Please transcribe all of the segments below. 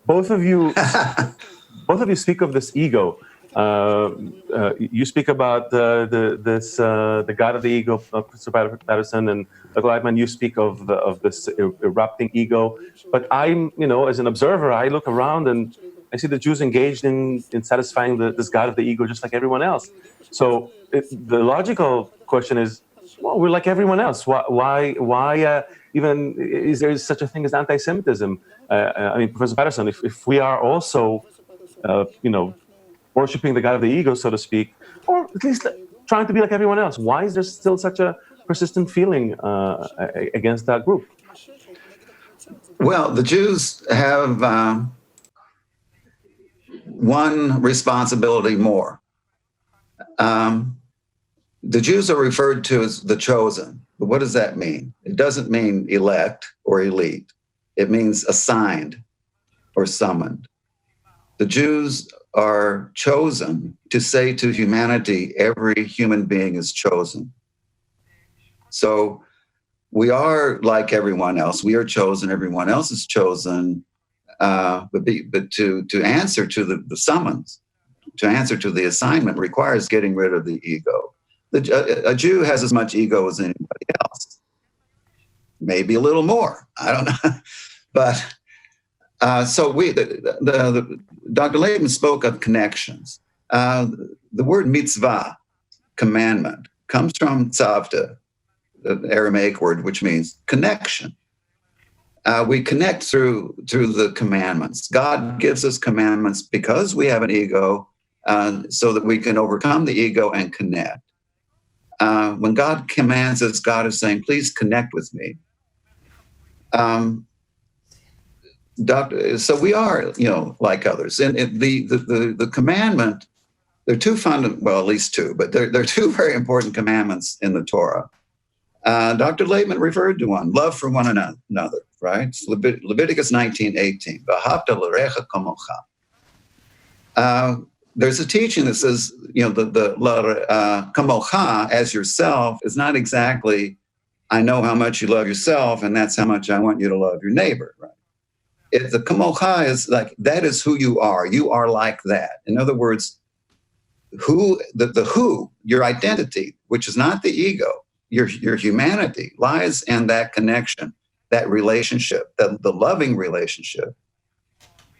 both of you speak of this ego. You speak about the god of the ego, Professor Patterson, and Dr. Laitman. You speak of this erupting ego. But I'm, as an observer, I look around and I see the Jews engaged in satisfying this god of the ego, just like everyone else. So the logical question is, well, we're like everyone else. Why even is there such a thing as anti-Semitism? I mean, Professor Patterson, if we are also, worshiping the god of the ego, so to speak, or at least trying to be like everyone else, why is there still such a persistent feeling against that group? Well, the Jews have one responsibility more. The Jews are referred to as the chosen. But what does that mean? It doesn't mean elect or elite. It means assigned or summoned. The Jews are chosen to say to humanity, every human being is chosen. So we are like everyone else. We are chosen. Everyone else is chosen. But to answer to the summons, to answer to the assignment requires getting rid of the ego. A Jew has as much ego as anybody else. Maybe a little more. I don't know. But so Dr. Laitman spoke of connections. The word mitzvah, commandment, comes from tzavta, the Aramaic word, which means connection. We connect through the commandments. God gives us commandments because we have an ego, so that we can overcome the ego and connect. When God commands us, God is saying, please connect with me. So we are, like others. And the commandment, there are two at least two, but there are two very important commandments in the Torah. Dr. Laitman referred to one, love for one another, right? It's Leviticus 19:18. V'ahavta l'recha kamocha. There's a teaching that says, the kamocha, as yourself, is not exactly, I know how much you love yourself, and that's how much I want you to love your neighbor, right? The kamocha is like, that is who you are. You are like that. In other words, your identity, which is not the ego, your humanity, lies in that connection, that relationship, the loving relationship,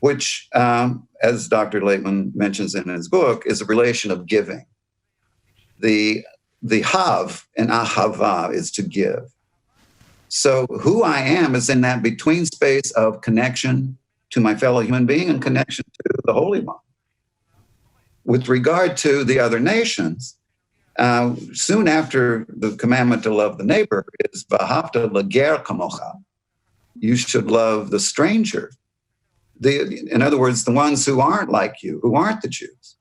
which, as Dr. Laitman mentions in his book, is a relation of giving. The hav in ahava is to give. So who I am is in that between space of connection to my fellow human being and connection to the Holy One. With regard to the other nations, soon after the commandment to love the neighbor is v'ahavta l'ger kamocha. You should love the stranger. In other words, the ones who aren't like you, who aren't the Jews,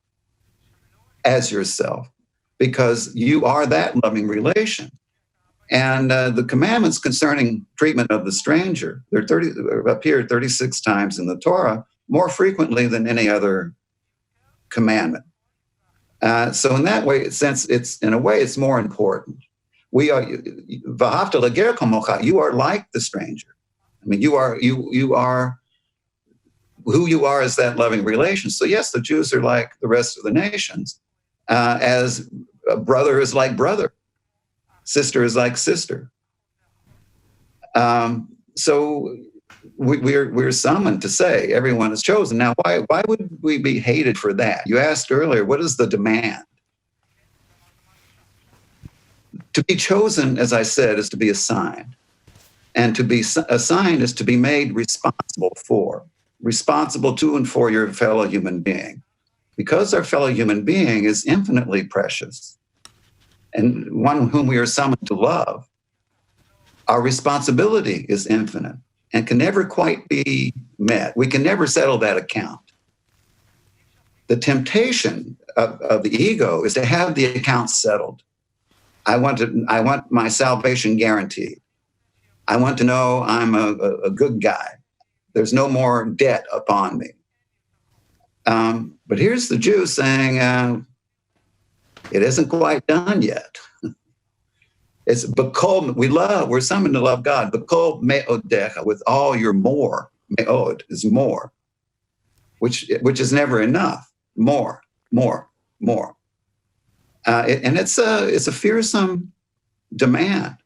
as yourself, because you are that loving relation. And the commandments concerning treatment of the stranger, appear 36 times in the Torah, more frequently than any other commandment. So in that way, since it's more important. We are v'ahavta l'ger kamocha. You are like the stranger. I mean, you are who you are is that loving relation. So yes, the Jews are like the rest of the nations, as a brother is like brother, sister is like sister. So we're summoned to say everyone is chosen. Now, why would we be hated for that? You asked earlier, what is the demand? To be chosen, as I said, is to be assigned. And to be assigned is to be made responsible to and for your fellow human being. Because our fellow human being is infinitely precious and one whom we are summoned to love, our responsibility is infinite and can never quite be met. We can never settle that account. The temptation of the ego is to have the account settled. I want my salvation guaranteed. I want to know I'm a good guy. There's no more debt upon me. But here's the Jew saying, it isn't quite done yet. It's bekol, we're summoned to love God. Bekol me'odecha, with all your more. Me'od is more. which is never enough. More. And it's a fearsome demand.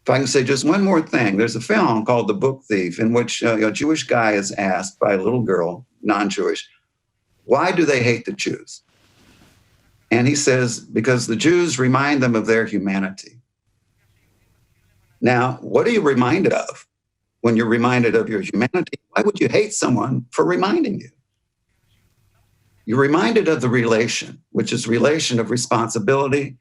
If I can say just one more thing, there's a film called The Book Thief in which a Jewish guy is asked by a little girl, non-Jewish, why do they hate the Jews? And he says, because the Jews remind them of their humanity. Now, what are you reminded of when you're reminded of your humanity? Why would you hate someone for reminding you? You're reminded of the relation, which is relation of responsibility,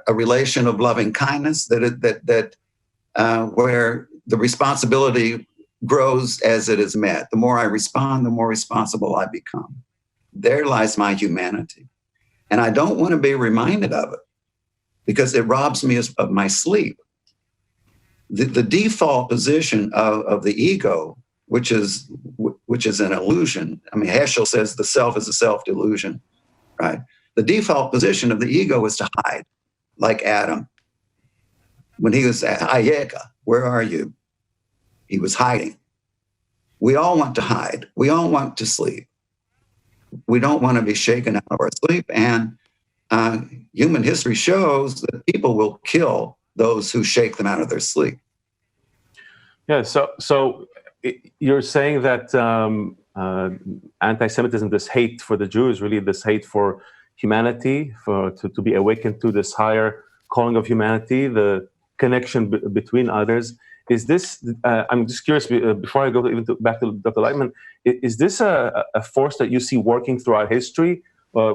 a relation of loving kindness, where the responsibility grows as it is met. The more I respond, the more responsible I become. There lies my humanity. And I don't want to be reminded of it because it robs me of my sleep. The default position of the ego, which is an illusion. I mean, Heschel says the self is a self-delusion, right? The default position of the ego is to hide, like Adam. When he was at Ayeka, where are you? He was hiding. We all want to hide. We all want to sleep. We don't want to be shaken out of our sleep. And human history shows that people will kill those who shake them out of their sleep. Yeah, so you're saying that anti-Semitism, this hate for the Jews, really this hate for humanity, to be awakened to this higher calling of humanity, the connection between others. Is this, I'm just curious, before I go back to Dr. Laitman, is this a force that you see working throughout history?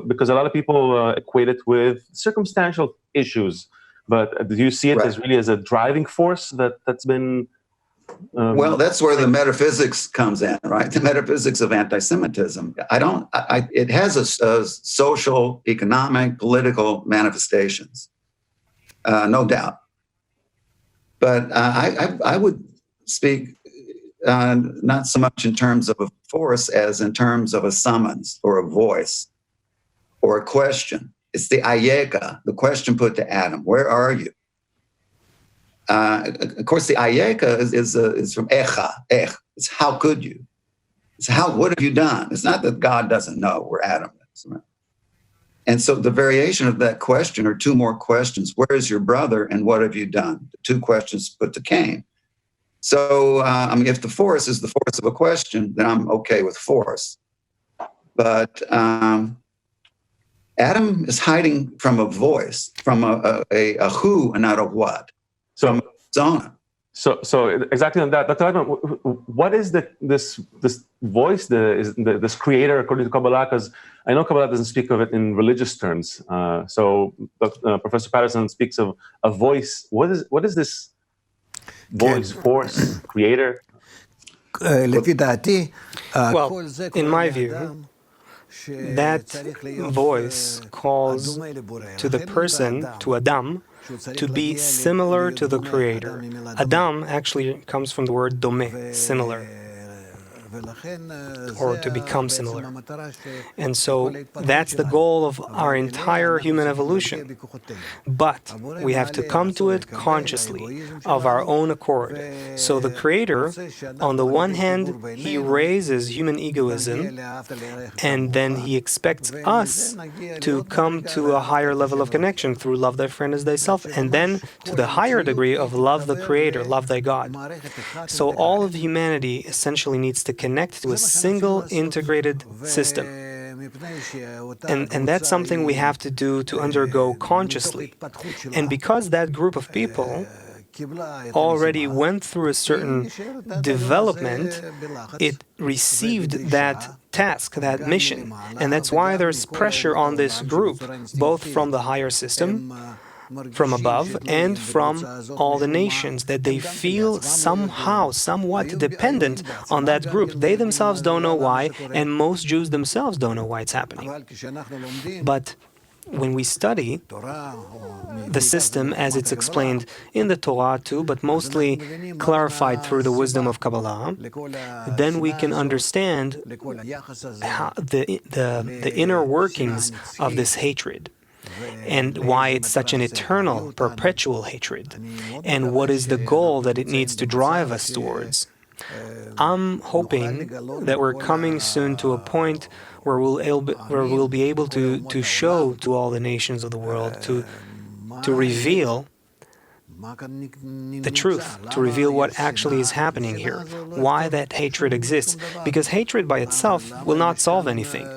Because a lot of people equate it with circumstantial issues, but do you see it as really as a driving force that's been... well, that's where the metaphysics comes in, right? The metaphysics of anti-Semitism. It has a social, economic, political manifestations, no doubt. But I would speak not so much in terms of a force as in terms of a summons or a voice or a question. It's the ayeka, the question put to Adam, where are you? Of course, the ayeka is from echa, it's how could you? It's what have you done? It's not that God doesn't know where Adam is. Right? And so the variation of that question are two more questions. Where is your brother and what have you done? The two questions put to Cain. So, if the force is the force of a question, then I'm okay with force. But Adam is hiding from a voice, from a who and not a what. From Zona. So exactly on that, Dr. Laitman, what is this voice, this creator according to Kabbalah? Because I know Kabbalah doesn't speak of it in religious terms. So Professor Patterson speaks of a voice. What is this voice, force, creator? Well, in my view, that voice calls to the person, to Adam, to be similar to the Creator. Adam actually comes from the word domeh, similar, or to become similar. And so that's the goal of our entire human evolution. But we have to come to it consciously, of our own accord. So the Creator, on the one hand, He raises human egoism, and then He expects us to come to a higher level of connection through love thy friend as thyself, and then to the higher degree of love the Creator, love thy God. So all of humanity essentially needs to connect to a single integrated system. And that's something we have to do, to undergo consciously. And because that group of people already went through a certain development, it received that task, that mission. And that's why there's pressure on this group, both from the higher system, from above, and from all the nations, that they feel somehow, somewhat dependent on that group. They themselves don't know why, and most Jews themselves don't know why it's happening. But when we study the system as it's explained in the Torah too, but mostly clarified through the wisdom of Kabbalah, then we can understand how the inner workings of this hatred, and why it's such an eternal, perpetual hatred, and what is the goal that it needs to drive us towards. I'm hoping that we're coming soon to a point where we'll be able to show to all the nations of the world, to reveal the truth, to reveal what actually is happening here, why that hatred exists. Because hatred by itself will not solve anything.